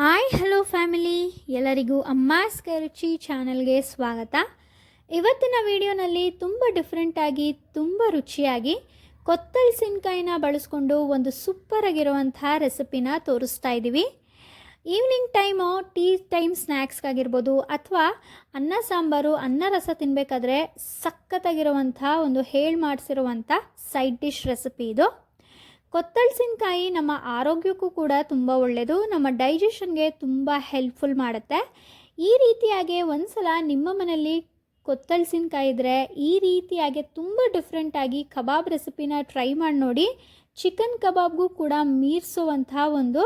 Hi hello family, ಎಲ್ಲರಿಗೂ ಅಮ್ಮಾಸ್ ಕೈ ರುಚಿ ಚಾನಲ್ಗೆ ಸ್ವಾಗತ. ಇವತ್ತಿನ ವಿಡಿಯೋನಲ್ಲಿ ತುಂಬ ಡಿಫ್ರೆಂಟಾಗಿ ತುಂಬ ರುಚಿಯಾಗಿ ಕೊತ್ತಳಸಿನಕಾಯಿನ ಬಳಸ್ಕೊಂಡು ಒಂದು ಸೂಪರ್ ಆಗಿರುವಂಥ ರೆಸಿಪಿನ ತೋರಿಸ್ತಾ ಇದ್ದೀವಿ. ಈವ್ನಿಂಗ್ ಟೈಮು ಟೀ ಟೈಮ್ ಸ್ನ್ಯಾಕ್ಸ್ಗಾಗಿರ್ಬೋದು ಅಥವಾ ಅನ್ನ ಸಾಂಬಾರು ಅನ್ನ ರಸ ತಿನ್ನಬೇಕಾದ್ರೆ ಸಖತ್ತಾಗಿರುವಂಥ ಒಂದು ಮಾಡಿಸಿರುವಂಥ ಸೈಡ್ ಡಿಶ್ ರೆಸಿಪಿ ಇದು. ಕೊತ್ತಳಸಿನಕಾಯಿ ನಮ್ಮ ಆರೋಗ್ಯಕ್ಕೂ ಕೂಡ ತುಂಬ ಒಳ್ಳೆಯದು, ನಮ್ಮ ಡೈಜೆಷನ್ಗೆ ತುಂಬ ಹೆಲ್ಪ್ಫುಲ್ ಮಾಡುತ್ತೆ. ಈ ರೀತಿಯಾಗಿ ಒಂದು ಸಲ ನಿಮ್ಮ ಮನೆಯಲ್ಲಿ ಕೊತ್ತಳಸಿನಕಾಯಿ ಇದ್ದರೆ ಈ ರೀತಿಯಾಗಿ ತುಂಬ ಡಿಫ್ರೆಂಟಾಗಿ ಕಬಾಬ್ ರೆಸಿಪಿನ ಟ್ರೈ ಮಾಡಿ ನೋಡಿ. ಚಿಕನ್ ಕಬಾಬ್ಗೂ ಕೂಡ ಮೀರಿಸುವಂಥ ಒಂದು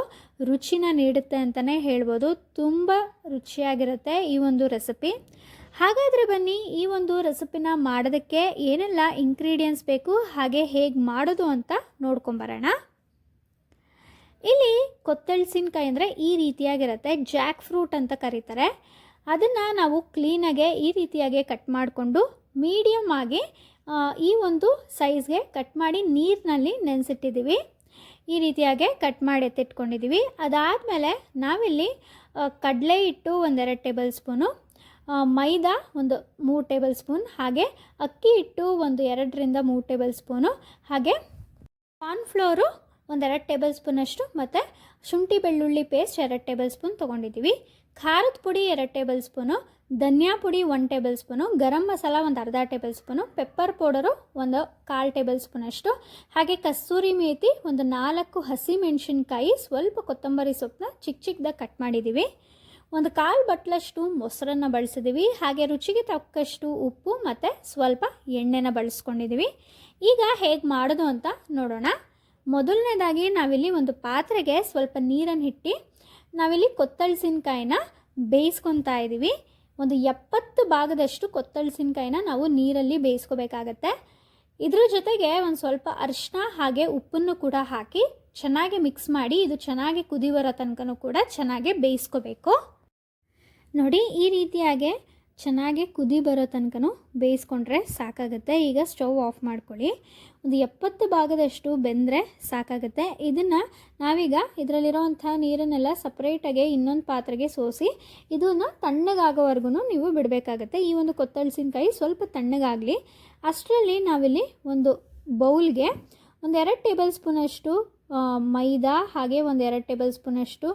ರುಚಿನ ನೀಡುತ್ತೆ ಅಂತಲೇ ಹೇಳ್ಬೋದು. ತುಂಬ ರುಚಿಯಾಗಿರುತ್ತೆ ಈ ಒಂದು ರೆಸಿಪಿ. ಹಾಗಾದರೆ ಬನ್ನಿ, ಈ ಒಂದು ರೆಸಿಪಿನ ಮಾಡೋದಕ್ಕೆ ಏನೆಲ್ಲ ಇಂಗ್ರೀಡಿಯೆಂಟ್ಸ್ ಬೇಕು ಹಾಗೆ ಹೇಗೆ ಮಾಡೋದು ಅಂತ ನೋಡ್ಕೊಂಬರೋಣ. ಇಲ್ಲಿ ಕೊತ್ತಳಸಿನಕಾಯಿ ಅಂದರೆ ಈ ರೀತಿಯಾಗಿರುತ್ತೆ, ಜಾಕ್ ಫ್ರೂಟ್ ಅಂತ ಕರೀತಾರೆ. ಅದನ್ನು ನಾವು ಕ್ಲೀನಾಗೆ ಈ ರೀತಿಯಾಗಿ ಕಟ್ ಮಾಡಿಕೊಂಡು ಮೀಡಿಯಮ್ ಆಗಿ ಈ ಒಂದು ಸೈಜ್ಗೆ ಕಟ್ ಮಾಡಿ ನೀರಿನಲ್ಲಿ ನೆನೆಸಿಟ್ಟಿದ್ದೀವಿ. ಈ ರೀತಿಯಾಗಿ ಕಟ್ ಮಾಡಿ ಎತ್ತಿಟ್ಕೊಂಡಿದ್ದೀವಿ. ಅದಾದಮೇಲೆ ನಾವಿಲ್ಲಿ ಕಡಲೆ ಹಿಟ್ಟು 1-2 ಟೇಬಲ್ ಸ್ಪೂನು, ಮೈದಾ 3 ಟೇಬಲ್ ಸ್ಪೂನ್, ಹಾಗೆ ಅಕ್ಕಿ ಹಿಟ್ಟು 2-3 ಟೇಬಲ್ ಸ್ಪೂನು, ಹಾಗೆ ಕಾರ್ನ್ಫ್ಲೋರು 1-2 ಟೇಬಲ್ ಸ್ಪೂನಷ್ಟು, ಮತ್ತು ಶುಂಠಿ ಬೆಳ್ಳುಳ್ಳಿ ಪೇಸ್ಟ್ 2 ಟೇಬಲ್ ಸ್ಪೂನ್ ತೊಗೊಂಡಿದ್ದೀವಿ. ಖಾರದ ಪುಡಿ 2 ಟೇಬಲ್ ಸ್ಪೂನು, ಧನಿಯಾ ಪುಡಿ 1 table spoon, garam masala 1/2 table spoon, pepper powder 1/4 table ಸ್ಪೂನಷ್ಟು, ಹಾಗೆ ಕಸ್ತೂರಿ ಮೇಥಿ 4 ಹಸಿ ಮೆಣಸಿನ್ಕಾಯಿ, ಸ್ವಲ್ಪ ಕೊತ್ತಂಬರಿ ಸೊಪ್ಪನ್ನ ಚಿಕ್ಕದಾಗಿ ಕಟ್ ಮಾಡಿದ್ದೀವಿ. 1/4 ಬಟ್ಲಷ್ಟು ಮೊಸರನ್ನು ಬಳಸಿದ್ದೀವಿ. ಹಾಗೆ ರುಚಿಗೆ ತಕ್ಕಷ್ಟು ಉಪ್ಪು ಮತ್ತು ಸ್ವಲ್ಪ ಎಣ್ಣೆನ ಬಳಸ್ಕೊಂಡಿದ್ದೀವಿ. ಈಗ ಹೇಗೆ ಮಾಡೋದು ಅಂತ ನೋಡೋಣ. ಮೊದಲನೇದಾಗಿ ನಾವಿಲ್ಲಿ ಒಂದು ಪಾತ್ರೆಗೆ ಸ್ವಲ್ಪ ನೀರನ್ನು ಇಟ್ಟು ನಾವಿಲ್ಲಿ ಕೊತ್ತಳಸಿನಕಾಯಿನ ಬೇಯಿಸ್ಕೊತಾ ಇದ್ದೀವಿ. 70 ಭಾಗದಷ್ಟು ಕೊತ್ತಳಸಿನಕಾಯಿನ ನಾವು ನೀರಲ್ಲಿ ಬೇಯಿಸ್ಕೋಬೇಕಾಗತ್ತೆ. ಇದ್ರ ಜೊತೆಗೆ ಸ್ವಲ್ಪ ಅರಿಶಿನ ಹಾಗೆ ಉಪ್ಪನ್ನು ಕೂಡ ಹಾಕಿ ಚೆನ್ನಾಗಿ ಮಿಕ್ಸ್ ಮಾಡಿ ಇದು ಚೆನ್ನಾಗಿ ಕುದಿ ಬರೋ ತನಕನೂ ಕೂಡ ಚೆನ್ನಾಗಿ ಬೇಯಿಸ್ಕೋಬೇಕು. ನೋಡಿ, ಈ ರೀತಿಯಾಗಿ ಚೆನ್ನಾಗಿ ಕುದಿ ಬರೋ ತನಕನೂ ಬೇಯಿಸ್ಕೊಂಡ್ರೆ ಸಾಕಾಗುತ್ತೆ. ಈಗ ಸ್ಟವ್ ಆಫ್ ಮಾಡ್ಕೊಳ್ಳಿ. 70 ಭಾಗದಷ್ಟು ಬೆಂದರೆ ಸಾಕಾಗುತ್ತೆ. ಇದನ್ನು ನಾವೀಗ ಇದರಲ್ಲಿರೋವಂಥ ನೀರನ್ನೆಲ್ಲ ಸಪ್ರೇಟಾಗಿ ಇನ್ನೊಂದು ಪಾತ್ರೆಗೆ ಸೋಸಿ ಇದನ್ನು ತಣ್ಣಗಾಗೋವರೆಗೂ ನೀವು ಬಿಡಬೇಕಾಗತ್ತೆ. ಈ ಒಂದು ಕೊತ್ತಳಸಿನಕಾಯಿ ಸ್ವಲ್ಪ ತಣ್ಣಗಾಗಲಿ. ಅಷ್ಟರಲ್ಲಿ ನಾವಿಲ್ಲಿ ಒಂದು ಬೌಲ್ಗೆ 1-2 ಟೇಬಲ್ ಸ್ಪೂನಷ್ಟು ಮೈದಾ, ಹಾಗೆ 1-2 ಟೇಬಲ್ ಸ್ಪೂನಷ್ಟು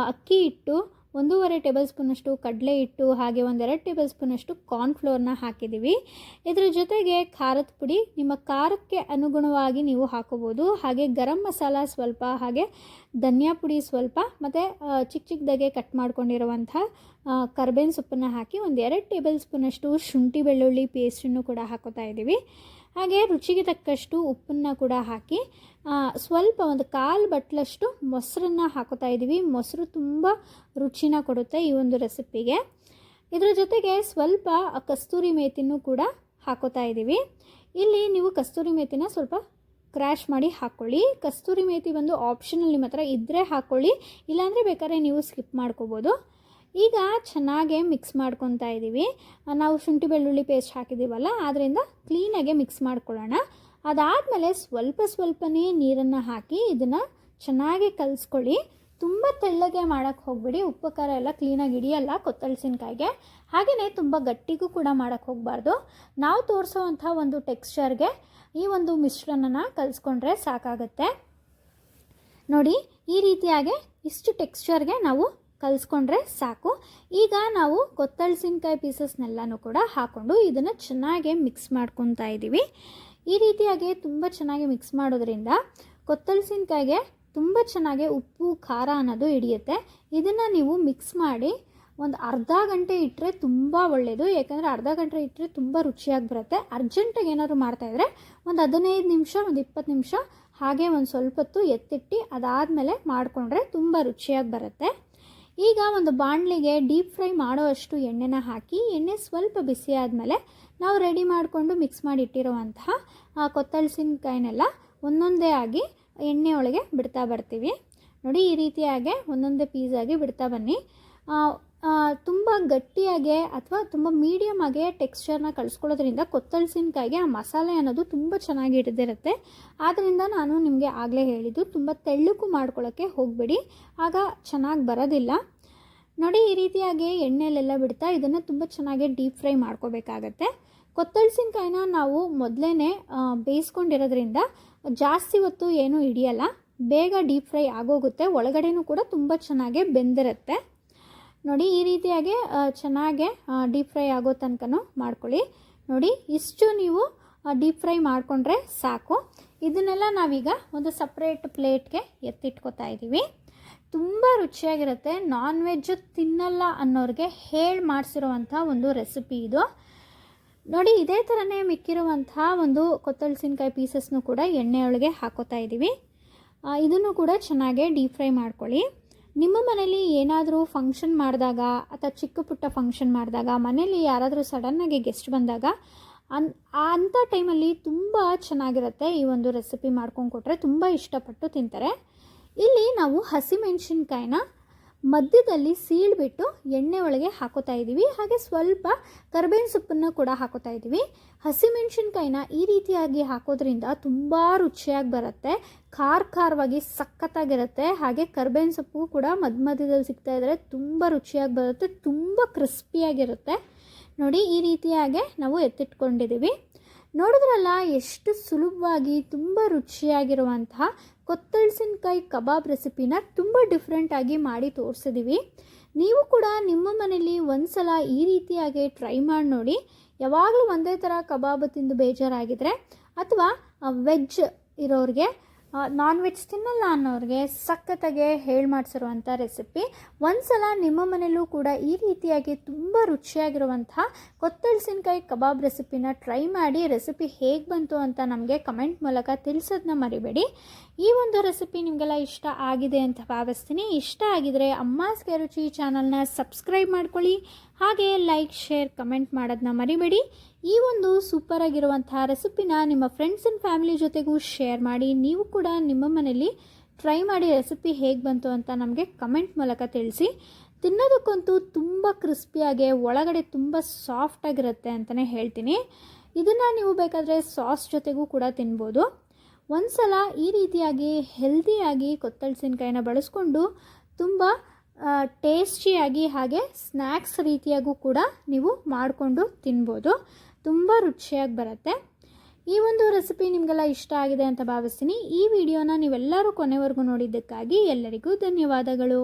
ಅಕ್ಕಿ ಹಿಟ್ಟು, 1.5 ಟೇಬಲ್ ಸ್ಪೂನಷ್ಟು ಕಡಲೆ ಹಿಟ್ಟು, ಹಾಗೆ 1-2 ಟೇಬಲ್ ಸ್ಪೂನಷ್ಟು ಕಾರ್ನ್ಫ್ಲೋರ್ನ ಹಾಕಿದ್ದೀವಿ. ಇದರ ಜೊತೆಗೆ ಖಾರದ ಪುಡಿ ನಿಮ್ಮ ಖಾರಕ್ಕೆ ಅನುಗುಣವಾಗಿ ನೀವು ಹಾಕೋಬೋದು. ಹಾಗೆ ಗರಂ ಮಸಾಲ ಸ್ವಲ್ಪ, ಹಾಗೆ ಧನಿಯಾ ಪುಡಿ ಸ್ವಲ್ಪ, ಮತ್ತು ಚಿಕ್ಕದಾಗೆ ಕಟ್ ಮಾಡ್ಕೊಂಡಿರುವಂಥ ಕರ್ಬೇವಿನ ಸೊಪ್ಪನ್ನು ಹಾಕಿ 1-2 ಟೇಬಲ್ ಸ್ಪೂನಷ್ಟು ಶುಂಠಿ ಬೆಳ್ಳುಳ್ಳಿ ಪೇಸ್ಟನ್ನು ಕೂಡ ಹಾಕೋತಾ ಇದ್ದೀವಿ. ಹಾಗೆ ರುಚಿಗೆ ತಕ್ಕಷ್ಟು ಉಪ್ಪನ್ನು ಕೂಡ ಹಾಕಿ ಸ್ವಲ್ಪ 1/4 ಬಟ್ಲಷ್ಟು ಮೊಸರನ್ನು ಹಾಕೋತಾ ಇದ್ದೀವಿ. ಮೊಸರು ತುಂಬ ರುಚಿನ ಕೊಡುತ್ತೆ ಈ ಒಂದು ರೆಸಿಪಿಗೆ. ಇದರ ಜೊತೆಗೆ ಸ್ವಲ್ಪ ಕಸ್ತೂರಿ ಮೇಥಿನೂ ಕೂಡ ಹಾಕೋತಾ ಇದ್ದೀವಿ. ಇಲ್ಲಿ ನೀವು ಕಸ್ತೂರಿ ಮೇಥಿನ ಸ್ವಲ್ಪ ಕ್ರ್ಯಾಶ್ ಮಾಡಿ ಹಾಕ್ಕೊಳ್ಳಿ. ಕಸ್ತೂರಿ ಮೇಥಿ ಆಪ್ಷನಲ್, ನಿಮ್ಮ ಹತ್ರ ಇದ್ದರೆ ಹಾಕ್ಕೊಳ್ಳಿ, ಇಲ್ಲಾಂದರೆ ಬೇಕಾದ್ರೆ ನೀವು ಸ್ಕಿಪ್ ಮಾಡ್ಕೋಬೋದು. ಈಗ ಚೆನ್ನಾಗೆ ಮಿಕ್ಸ್ ಮಾಡ್ಕೊತಾ ಇದ್ದೀವಿ. ನಾವು ಶುಂಠಿ ಬೆಳ್ಳುಳ್ಳಿ ಪೇಸ್ಟ್ ಹಾಕಿದ್ದೀವಲ್ಲ, ಆದ್ದರಿಂದ ಕ್ಲೀನಾಗೆ ಮಿಕ್ಸ್ ಮಾಡ್ಕೊಳ್ಳೋಣ. ಅದಾದಮೇಲೆ ಸ್ವಲ್ಪನೇ ನೀರನ್ನು ಹಾಕಿ ಇದನ್ನು ಚೆನ್ನಾಗಿ ಕಲಿಸ್ಕೊಳ್ಳಿ. ತುಂಬ ತೆಳ್ಳಗೆ ಮಾಡೋಕ್ಕೆ ಹೋಗಬೇಡಿ, ಉಪ್ಪು ಖಾರ ಎಲ್ಲ ಕ್ಲೀನಾಗಿ ಹಿಡಿಯಲ್ಲ ಕೊತ್ತಳಸಿನಕಾಯಿಗೆ. ಹಾಗೆಯೇ ತುಂಬ ಗಟ್ಟಿಗೂ ಕೂಡ ಮಾಡೋಕ್ಕೆ ಹೋಗಬಾರ್ದು. ನಾವು ತೋರಿಸೋವಂಥ ಒಂದು ಟೆಕ್ಸ್ಚರ್ಗೆ ಈ ಒಂದು ಮಿಶ್ರಣನ ಕಲಿಸ್ಕೊಂಡ್ರೆ ಸಾಕಾಗುತ್ತೆ. ನೋಡಿ, ಈ ರೀತಿಯಾಗಿ ಇಷ್ಟು ಟೆಕ್ಸ್ಚರ್ಗೆ ನಾವು ಕಲಿಸ್ಕೊಂಡ್ರೆ ಸಾಕು. ಈಗ ನಾವು ಕೊತ್ತಳಸಿನಕಾಯಿ ಪೀಸಸ್ನೆಲ್ಲನೂ ಕೂಡ ಹಾಕ್ಕೊಂಡು ಇದನ್ನು ಚೆನ್ನಾಗಿ ಮಿಕ್ಸ್ ಮಾಡ್ಕೊತಾ ಇದ್ದೀವಿ. ಈ ರೀತಿಯಾಗಿ ತುಂಬ ಚೆನ್ನಾಗಿ ಮಿಕ್ಸ್ ಮಾಡೋದ್ರಿಂದ ಕೊತ್ತಳಸಿನಕಾಯಿಗೆ ತುಂಬ ಚೆನ್ನಾಗಿ ಉಪ್ಪು ಖಾರ ಅನ್ನೋದು ಹಿಡಿಯುತ್ತೆ. ಇದನ್ನು ನೀವು ಮಿಕ್ಸ್ ಮಾಡಿ ಅರ್ಧ ಗಂಟೆ ಇಟ್ಟರೆ ತುಂಬ ಒಳ್ಳೆಯದು. ಯಾಕಂದರೆ ಅರ್ಧ ಗಂಟೆ ಇಟ್ಟರೆ ತುಂಬ ರುಚಿಯಾಗಿ ಬರುತ್ತೆ. ಅರ್ಜೆಂಟಾಗಿ ಏನಾದರೂ ಮಾಡ್ತಾಯಿದ್ರೆ 15 ನಿಮಿಷ 20 ನಿಮಿಷ ಹಾಗೆ ಸ್ವಲ್ಪ ಹೊತ್ತು ಎತ್ತಿಟ್ಟು ಅದಾದಮೇಲೆ ಮಾಡಿಕೊಂಡ್ರೆ ತುಂಬ ರುಚಿಯಾಗಿ ಬರುತ್ತೆ. ಈಗ ಒಂದು ಬಾಣಲಿಗೆ ಡೀಪ್ ಫ್ರೈ ಮಾಡೋ ಅಷ್ಟು ಎಣ್ಣೆನ ಹಾಕಿ, ಎಣ್ಣೆ ಸ್ವಲ್ಪ ಬಿಸಿ ಆದಮೇಲೆ ನಾವು ರೆಡಿ ಮಾಡಿಕೊಂಡು ಮಿಕ್ಸ್ ಮಾಡಿ ಇಟ್ಟಿರುವಂತಹ ಕೊತ್ತಳಸಿನಕಾಯಿನೆಲ್ಲ ಒಂದೊಂದೇ ಆಗಿ ಎಣ್ಣೆ ಒಳಗೆ ಬಿಡ್ತಾ ಬರ್ತೀವಿ. ನೋಡಿ, ಈ ರೀತಿಯಾಗಿ ಒಂದೊಂದೇ ಪೀಸಾಗಿ ಬಿಡ್ತಾ ಬನ್ನಿ. ತುಂಬ ಗಟ್ಟಿಯಾಗೆ ಅಥವಾ ತುಂಬ ಮೀಡಿಯಮ್ ಆಗಿ ಟೆಕ್ಸ್ಚರ್ನ ಕಳಿಸ್ಕೊಳ್ಳೋದ್ರಿಂದ ಕೊತ್ತಲ್ಸಿನಕಾಯಿಗೆ ಆ ಮಸಾಲೆ ಅನ್ನೋದು ತುಂಬ ಚೆನ್ನಾಗಿ ಹಿಡಿದಿರುತ್ತೆ. ಆದ್ದರಿಂದ ನಾನು ನಿಮಗೆ ಆಗಲೇ ಹೇಳಿದ್ದು ತುಂಬ ತೆಳ್ಳಕ್ಕೂ ಮಾಡ್ಕೊಳ್ಳೋಕ್ಕೆ ಹೋಗಬೇಡಿ, ಆಗ ಚೆನ್ನಾಗಿ ಬರೋದಿಲ್ಲ. ನೋಡಿ, ಈ ರೀತಿಯಾಗಿ ಎಣ್ಣೆಲೆಲ್ಲ ಬಿಡ್ತಾ ಇದನ್ನು ತುಂಬ ಚೆನ್ನಾಗಿ ಡೀಪ್ ಫ್ರೈ ಮಾಡ್ಕೋಬೇಕಾಗತ್ತೆ. ಕೊತ್ತಲ್ಸಿನಕಾಯಿನ ನಾವು ಮೊದಲೇ ಬೇಯಿಸ್ಕೊಂಡಿರೋದ್ರಿಂದ ಜಾಸ್ತಿ ಹೊತ್ತು ಏನೂ ಹಿಡಿಯಲ್ಲ, ಬೇಗ ಡೀಪ್ ಫ್ರೈ ಆಗೋಗುತ್ತೆ. ಒಳಗಡೆನೂ ಕೂಡ ತುಂಬ ಚೆನ್ನಾಗಿ ಬೆಂದಿರುತ್ತೆ. ನೋಡಿ, ಈ ರೀತಿಯಾಗಿ ಚೆನ್ನಾಗೆ ಡೀಪ್ ಫ್ರೈ ಆಗೋ ತನಕನೂ ಮಾಡ್ಕೊಳ್ಳಿ. ನೋಡಿ, ಇಷ್ಟು ನೀವು ಡೀಪ್ ಫ್ರೈ ಮಾಡಿಕೊಂಡ್ರೆ ಸಾಕು. ಇದನ್ನೆಲ್ಲ ನಾವೀಗ ಒಂದು ಸಪ್ರೇಟ್ ಪ್ಲೇಟ್ಗೆ ಎತ್ತಿಟ್ಕೋತಾ ಇದ್ದೀವಿ. ತುಂಬ ರುಚಿಯಾಗಿರುತ್ತೆ. ನಾನ್ ವೆಜ್ ತಿನ್ನಲ್ಲ ಅನ್ನೋರಿಗೆ ಹೇಳಿ ಮಾಡಿಸಿರುವಂಥ ಒಂದು ರೆಸಿಪಿ ಇದು. ನೋಡಿ, ಇದೇ ಥರನೇ ಮಿಕ್ಕಿರುವಂಥ ಒಂದು ಕೊತ್ತಲ್ಸಿನಕಾಯಿ ಪೀಸಸ್ನು ಕೂಡ ಎಣ್ಣೆಯೊಳಗೆ ಹಾಕೋತಾ ಇದ್ದೀವಿ. ಇದನ್ನು ಕೂಡ ಚೆನ್ನಾಗೆ ಡೀಪ್ ಫ್ರೈ ಮಾಡ್ಕೊಳ್ಳಿ. ನಿಮ್ಮ ಮನೇಲಿ ಏನಾದರೂ ಫಂಕ್ಷನ್ ಮಾಡಿದಾಗ ಅಥವಾ ಚಿಕ್ಕ ಪುಟ್ಟ ಫಂಕ್ಷನ್ ಮಾಡಿದಾಗ, ಮನೇಲಿ ಯಾರಾದರೂ ಸಡನ್ನಾಗಿ ಗೆಸ್ಟ್ ಬಂದಾಗ ಅಂಥ ಟೈಮಲ್ಲಿ ತುಂಬ ಚೆನ್ನಾಗಿರುತ್ತೆ. ಈ ಒಂದು ರೆಸಿಪಿ ಮಾಡ್ಕೊಂಡು ಕೊಟ್ಟರೆ ತುಂಬ ಇಷ್ಟಪಟ್ಟು ತಿಂತಾರೆ. ಇಲ್ಲಿ ನಾವು ಹಸಿಮೆಣಸಿನ್ಕಾಯಿನ ಮಧ್ಯದಲ್ಲಿ ಸೀಳ್ಬಿಟ್ಟು ಎಣ್ಣೆ ಒಳಗೆ ಹಾಕೋತಾ ಇದ್ದೀವಿ. ಹಾಗೆ ಸ್ವಲ್ಪ ಕರಿಬೇವಿನ ಸೊಪ್ಪನ್ನು ಕೂಡ ಹಾಕೋತಾ ಇದ್ದೀವಿ. ಹಸಿಮೆಣಸಿನ್ಕಾಯಿನ ಈ ರೀತಿಯಾಗಿ ಹಾಕೋದ್ರಿಂದ ತುಂಬ ರುಚಿಯಾಗಿ ಬರುತ್ತೆ, ಖಾರವಾಗಿ ಸಖತ್ತಾಗಿರುತ್ತೆ. ಹಾಗೆ ಕರಿಬೇವಿನ ಸೊಪ್ಪು ಕೂಡ ಮಧ್ಯದಲ್ಲಿ ಸಿಗ್ತಾ ಇದ್ದರೆ ತುಂಬ ರುಚಿಯಾಗಿ ಬರುತ್ತೆ, ತುಂಬ ಕ್ರಿಸ್ಪಿಯಾಗಿರುತ್ತೆ. ನೋಡಿ, ಈ ರೀತಿಯಾಗಿ ನಾವು ಎತ್ತಿಟ್ಕೊಂಡಿದ್ದೀವಿ. ನೋಡಿದ್ರಲ್ಲ, ಎಷ್ಟು ಸುಲಭವಾಗಿ ತುಂಬ ರುಚಿಯಾಗಿರುವಂತಹ ಕೊತ್ತಲ್ಸಿನಕಾಯಿ ಕಬಾಬ್ ರೆಸಿಪಿನ ತುಂಬ ಡಿಫ್ರೆಂಟಾಗಿ ಮಾಡಿ ತೋರಿಸಿದ್ದೀವಿ. ನೀವು ಕೂಡ ನಿಮ್ಮ ಮನೇಲಿ ಒಂದು ಸಲ ಈ ರೀತಿಯಾಗಿ ಟ್ರೈ ಮಾಡಿ ನೋಡಿ. ಯಾವಾಗಲೂ ಒಂದೇ ಥರ ಕಬಾಬ್ ತಿಂದು ಬೇಜಾರಾಗಿದ್ದರೆ ಅಥವಾ ವೆಜ್ ಇರೋರಿಗೆ, ನಾನ್ ವೆಜ್ ತಿನ್ನಲ್ಲ ಅನ್ನೋರಿಗೆ ಸಖತ್ತಾಗೆ ಹೇಳಿ ಮಾಡಿಸಿರುವಂಥ ರೆಸಿಪಿ. ಒಂದು ಸಲ ನಿಮ್ಮ ಮನೆಯಲ್ಲೂ ಕೂಡ ಈ ರೀತಿಯಾಗಿ ತುಂಬ ರುಚಿಯಾಗಿರುವಂಥ ಕೊತ್ತಲ್ಸಿನಕಾಯಿ ಕಬಾಬ್ ರೆಸಿಪಿನ ಟ್ರೈ ಮಾಡಿ. ರೆಸಿಪಿ ಹೇಗೆ ಬಂತು ಅಂತ ನಮಗೆ ಕಮೆಂಟ್ ಮೂಲಕ ತಿಳಿಸೋದನ್ನ ಮರಿಬೇಡಿ. ಈ ಒಂದು ರೆಸಿಪಿ ನಿಮಗೆಲ್ಲ ಇಷ್ಟ ಆಗಿದೆ ಅಂತ ಭಾವಿಸ್ತೀನಿ. ಇಷ್ಟ ಆಗಿದರೆ ಅಮ್ಮಾಸ್ ಕೈ ರುಚಿ ಚಾನಲ್ನ ಸಬ್ಸ್ಕ್ರೈಬ್ ಮಾಡ್ಕೊಳ್ಳಿ. ಹಾಗೆ ಲೈಕ್, ಶೇರ್, ಕಮೆಂಟ್ ಮಾಡೋದನ್ನ ಮರಿಬೇಡಿ. ಈ ಒಂದು ಸೂಪರಾಗಿರುವಂಥ ರೆಸಿಪಿನ ನಿಮ್ಮ ಫ್ರೆಂಡ್ಸ್ ಆ್ಯಂಡ್ ಫ್ಯಾಮಿಲಿ ಜೊತೆಗೂ ಶೇರ್ ಮಾಡಿ. ನೀವು ಕೂಡ ನಿಮ್ಮ ಮನೇಲಿ ಟ್ರೈ ಮಾಡಿ ರೆಸಿಪಿ ಹೇಗೆ ಬಂತು ಅಂತ ನಮಗೆ ಕಮೆಂಟ್ ಮೂಲಕ ತಿಳಿಸಿ. ತಿನ್ನೋದಕ್ಕಂತೂ ತುಂಬ ಕ್ರಿಸ್ಪಿಯಾಗಿ, ಒಳಗಡೆ ತುಂಬ ಸಾಫ್ಟಾಗಿರುತ್ತೆ ಅಂತಲೇ ಹೇಳ್ತೀನಿ. ಇದನ್ನು ನೀವು ಬೇಕಾದರೆ ಸಾಸ್ ಜೊತೆಗೂ ಕೂಡ ತಿನ್ಬೋದು. ಒಂದು ಸಲ ಈ ರೀತಿಯಾಗಿ ಹೆಲ್ದಿಯಾಗಿ ಕೊತ್ತಲ್ಸಿನಕಾಯಿನ ಬಳಸ್ಕೊಂಡು ತುಂಬ ಟೇಸ್ಟಿಯಾಗಿ ಹಾಗೆ ಸ್ನ್ಯಾಕ್ಸ್ ರೀತಿಯಾಗೂ ಕೂಡ ನೀವು ಮಾಡಿಕೊಂಡು ತಿನ್ಬೋದು. ತುಂಬ ರುಚಿಯಾಗಿ ಬರುತ್ತೆ. ಈ ಒಂದು ರೆಸಿಪಿ ನಿಮಗೆಲ್ಲ ಇಷ್ಟ ಆಗಿದೆ ಅಂತ ಭಾವಿಸ್ತೀನಿ. ಈ ವಿಡಿಯೋನ ನೀವೆಲ್ಲರೂ ಕೊನೆವರೆಗೂ ನೋಡಿದ್ದಕ್ಕಾಗಿ ಎಲ್ಲರಿಗೂ ಧನ್ಯವಾದಗಳು.